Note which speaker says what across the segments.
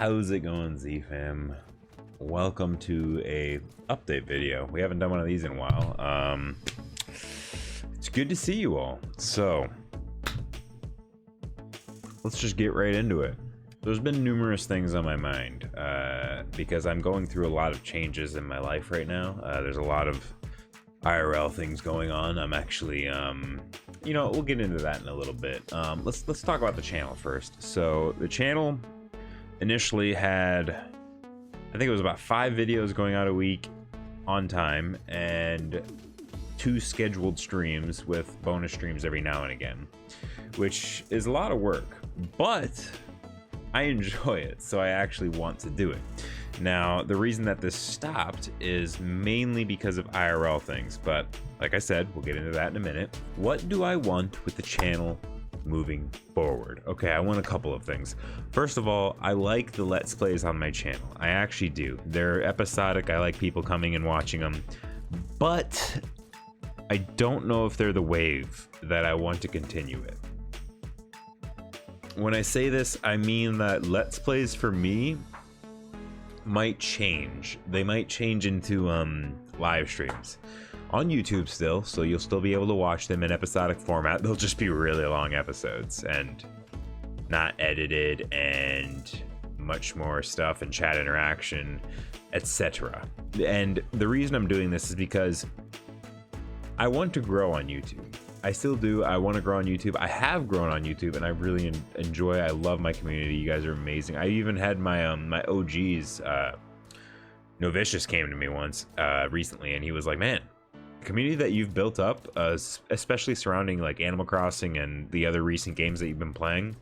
Speaker 1: How's it going, Z fam? Welcome to a update video. We haven't done one of these in a while. It's good to see you all. So let's just get right into it. There's been numerous things on my mind because I'm going through a lot of changes in my life right now. There's a lot of IRL things going on. I'm actually you know, we'll get into that in a little bit. Let's talk about the channel first. So the channel initially had, I think it was about 5 videos going out a week on time and 2 scheduled streams with bonus streams every now and again, which is a lot of work, but I enjoy it, so I actually want to do it. Now, the reason that this stopped is mainly because of IRL things, but like I said, we'll get into that in a minute. What do I want with the channel moving forward? Okay, I want a couple of things. First of all, I like the Let's Plays on my channel. I actually do. They're episodic. I like people coming and watching them, but I don't know if they're the wave that I want to continue it. When I say this, I mean that Let's Plays for me might change. They might change into live streams on YouTube still, so you'll still be able to watch them in episodic format. They'll just be really long episodes and not edited and much more stuff and chat interaction, etc. And the reason I'm doing this is because I want to grow on YouTube. I still do. I want to grow on YouTube. I have grown on YouTube and I really enjoy it. I love my community. You guys are amazing. I even had my my OGs, Novicious came to me once recently and he was like, man, the community that you've built up, especially surrounding like Animal Crossing and the other recent games that you've been playing,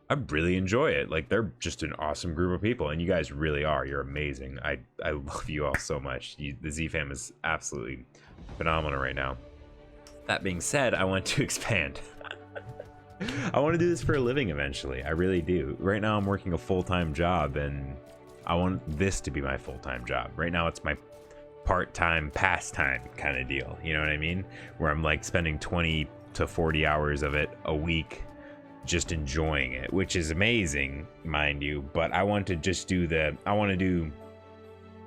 Speaker 1: I really enjoy it. Like, they're just an awesome group of people, and you guys really are. You're amazing. I love you all so much. The Z fam is absolutely phenomenal right now. That being said, I want to expand. I want to do this for a living eventually. I really do. Right now I'm working a full-time job and I want this to be my full-time job. Right now it's my part-time pastime kind of deal. You know what I mean? Where I'm like spending 20 to 40 hours of it a week just enjoying it, which is amazing, mind you. But I want to just do I want to do,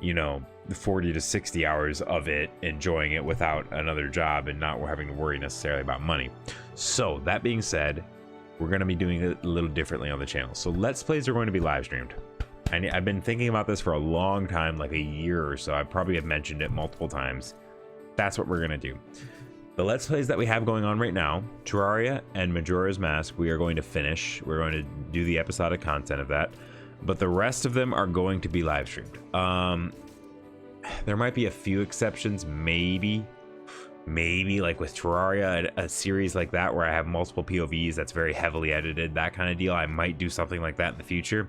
Speaker 1: you know, the 40 to 60 hours of it, enjoying it without another job and not having to worry necessarily about money. So that being said, we're going to be doing it a little differently on the channel. So Let's Plays are going to be live streamed. I've been thinking about this for a long time, like a year or so. I probably have mentioned it multiple times. That's what we're going to do. The Let's Plays that we have going on right now, Terraria and Majora's Mask, we are going to finish. We're going to do the episodic content of that, but the rest of them are going to be live streamed. There might be a few exceptions, maybe like with Terraria, a series like that where I have multiple POVs that's very heavily edited, that kind of deal. I might do something like that in the future.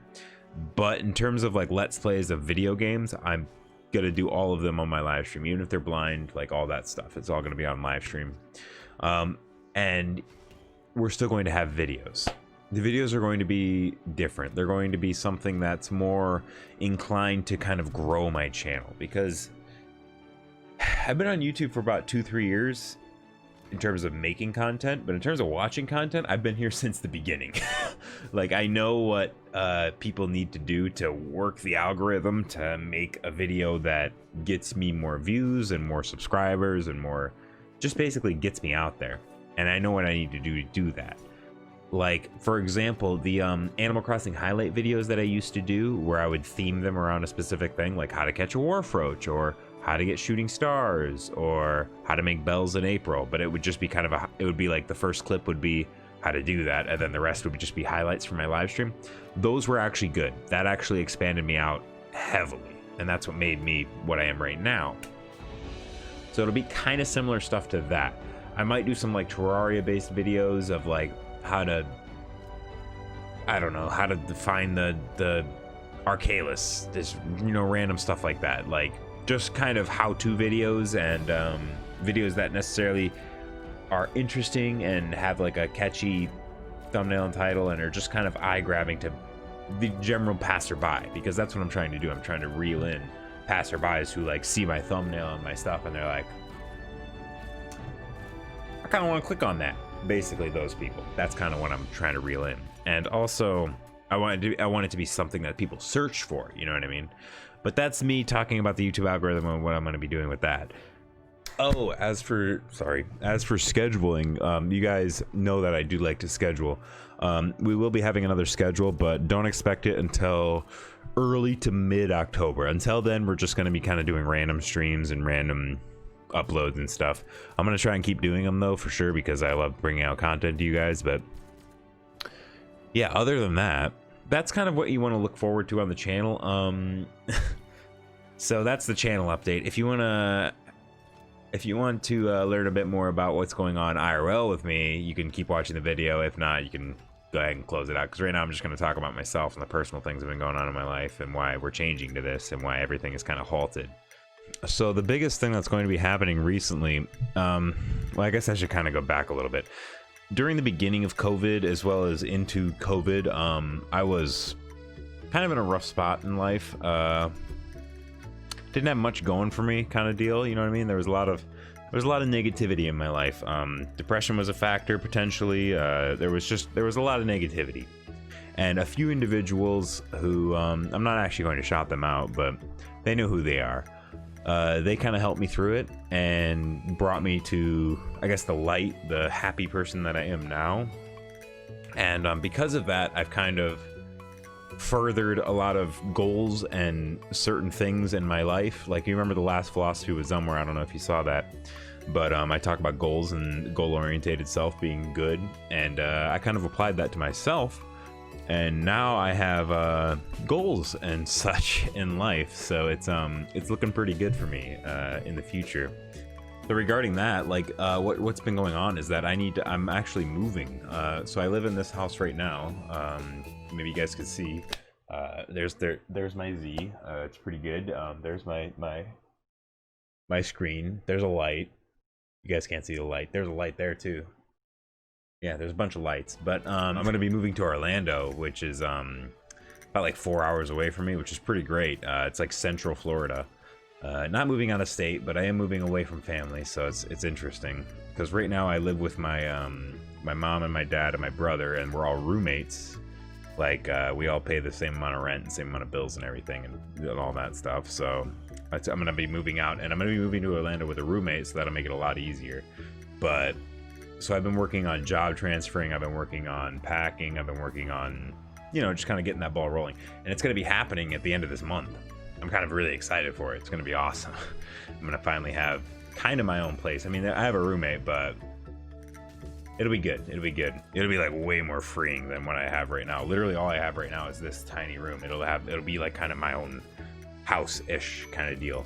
Speaker 1: But in terms of like Let's Plays of video games, I'm gonna do all of them on my live stream, even if they're blind, like all that stuff. It's all gonna be on live stream. And we're still going to have videos. The videos are going to be different. They're going to be something that's more inclined to kind of grow my channel, because I've been on YouTube for about 2-3 years in terms of making content, but in terms of watching content, I've been here since the beginning. Like, I know what people need to do to work the algorithm to make a video that gets me more views and more subscribers and more, just basically gets me out there. And I know what I need to do that. Like, for example, the Animal Crossing highlight videos that I used to do, where I would theme them around a specific thing, like how to catch a Warfroach, or how to get shooting stars, or how to make bells in April. But it would just be kind of it would be like the first clip would be how to do that, and then the rest would just be highlights from my live stream. Those were actually good. That actually expanded me out heavily, and that's what made me what I am right now. So it'll be kind of similar stuff to that. I might do some like Terraria based videos of like how to, I don't know, how to define the Arcalis, this, you know, random stuff like that, like just kind of how-to videos and videos that necessarily are interesting and have like a catchy thumbnail and title and are just kind of eye-grabbing to the general passerby, because that's what I'm trying to do. I'm trying to reel in passerbys who like see my thumbnail and my stuff and they're like, I kind of want to click on that. Basically those people. That's kind of what I'm trying to reel in. And also I want it to be something that people search for, you know what I mean? But that's me talking about the YouTube algorithm and what I'm going to be doing with that. Oh, as for scheduling, you guys know that I do like to schedule. We will be having another schedule, but don't expect it until early to mid-October. Until then, we're just going to be kind of doing random streams and random uploads and stuff. I'm going to try and keep doing them though, for sure, because I love bringing out content to you guys. But yeah, other than that, that's kind of what you want to look forward to on the channel. So that's the channel update. If you want to learn a bit more about what's going on IRL with me, you can keep watching the video. If not, you can go ahead and close it out, because right now I'm just going to talk about myself and the personal things that have been going on in my life and why we're changing to this and why everything is kind of halted. So the biggest thing that's going to be happening recently, well, I guess I should kind of go back a little bit. During the beginning of COVID, as well as into COVID, I was kind of in a rough spot in life. Didn't have much going for me, kind of deal, you know what I mean? There was a lot of negativity in my life. Depression was a factor, potentially. There was a lot of negativity, and a few individuals who I'm not actually going to shout them out, but they know who they are. They kind of helped me through it and brought me to, I guess, the light, the happy person that I am now. And because of that, I've kind of furthered a lot of goals and certain things in my life. Like, you remember the last philosophy with Zumwar, I don't know if you saw that, but I talk about goals and goal-oriented self being good, and I kind of applied that to myself, and now I have goals and such in life. So it's looking pretty good for me in the future. So regarding that, like, what's been going on is that I'm actually moving. So I live in this house right now. Maybe you guys could see. There's my Z. It's pretty good. There's my screen. There's a light. You guys can't see the light. There's a light there too. Yeah, there's a bunch of lights. But I'm gonna be moving to Orlando, which is about like 4 hours away from me, which is pretty great. It's like Central Florida. Not moving out of state, but I am moving away from family, so it's interesting. Because right now I live with my my mom and my dad and my brother, and we're all roommates. Like, we all pay the same amount of rent and same amount of bills and everything and all that stuff. So I'm gonna be moving out, and I'm gonna be moving to Orlando with a roommate, so that'll make it a lot easier. But so I've been working on job transferring, I've been working on packing, I've been working on, you know, just kind of getting that ball rolling. And it's gonna be happening at the end of this month. I'm kind of really excited for it. It's gonna be awesome. I'm gonna finally have kind of my own place. I mean, I have a roommate, but it'll be good. It'll be good. It'll be like way more freeing than what I have right now. Literally all I have right now is this tiny room. It'll be like kind of my own house-ish kind of deal.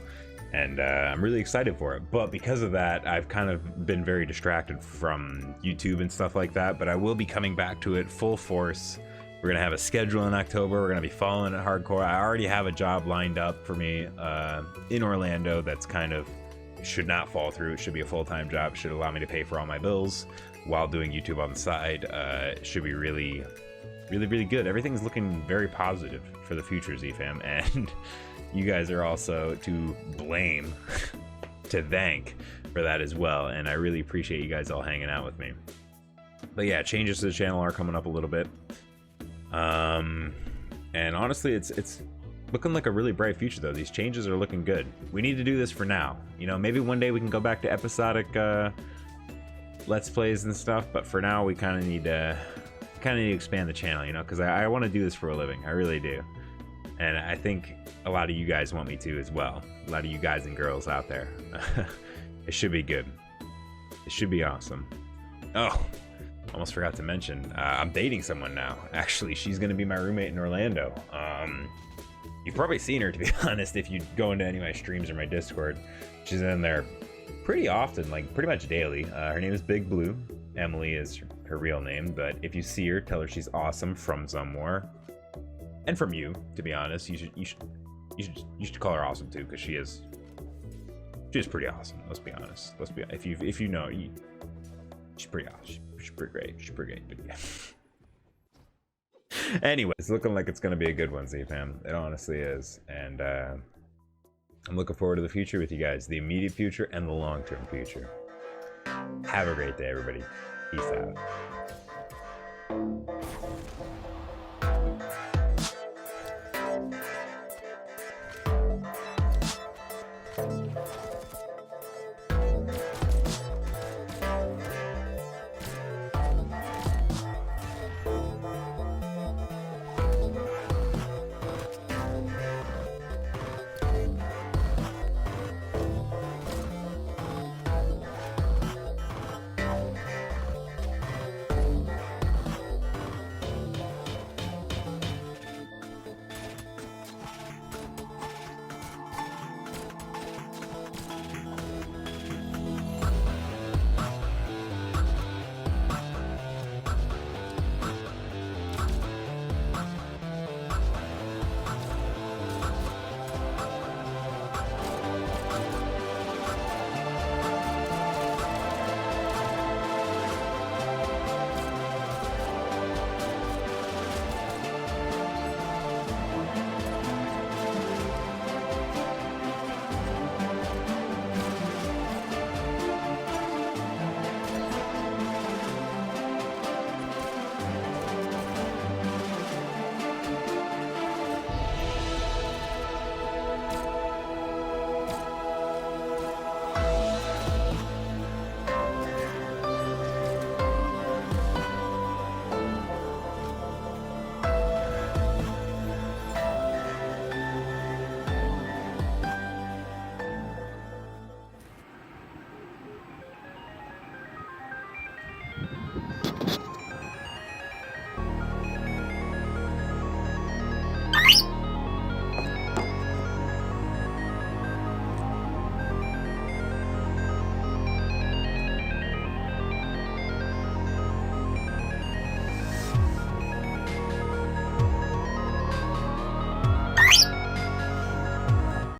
Speaker 1: And I'm really excited for it. But because of that, I've kind of been very distracted from YouTube and stuff like that. But I will be coming back to it full force. We're gonna have a schedule in October. We're gonna be following it hardcore. I already have a job lined up for me in Orlando that's kind of should not fall through. It should be a full-time job. It should allow me to pay for all my bills while doing YouTube on the side. It should be really good. Everything's looking very positive for the future, Z-Fam, and you guys are also to blame, to thank for that as well, and I really appreciate you guys all hanging out with me. But yeah, changes to the channel are coming up a little bit, and honestly, it's looking like a really bright future though. These changes are looking good. We need to do this for now. You know, maybe one day we can go back to episodic Let's Plays and stuff, but for now we kind of need to expand the channel, you know, because I want to do this for a living. I really do. And I think a lot of you guys want me to as well. A lot of you guys and girls out there. It should be good. It should be awesome. Oh, almost forgot to mention, I'm dating someone now. Actually, she's going to be my roommate in Orlando. You've probably seen her, to be honest, if you go into any of my streams or my Discord. She's in there pretty often, like pretty much daily. Her name is Big Blue. Emily is her real name, but if you see her, tell her she's awesome from Zumwar. And from you, to be honest. You should call her awesome too, because she is pretty awesome. Let's be honest. If you know, she's pretty awesome. She's pretty great. She's pretty great. But yeah. Anyway, it's looking like it's gonna be a good one, Z-Fam. It honestly is, and I'm looking forward to the future with you guys, the immediate future and the long-term future. Have a great day, everybody. Peace out.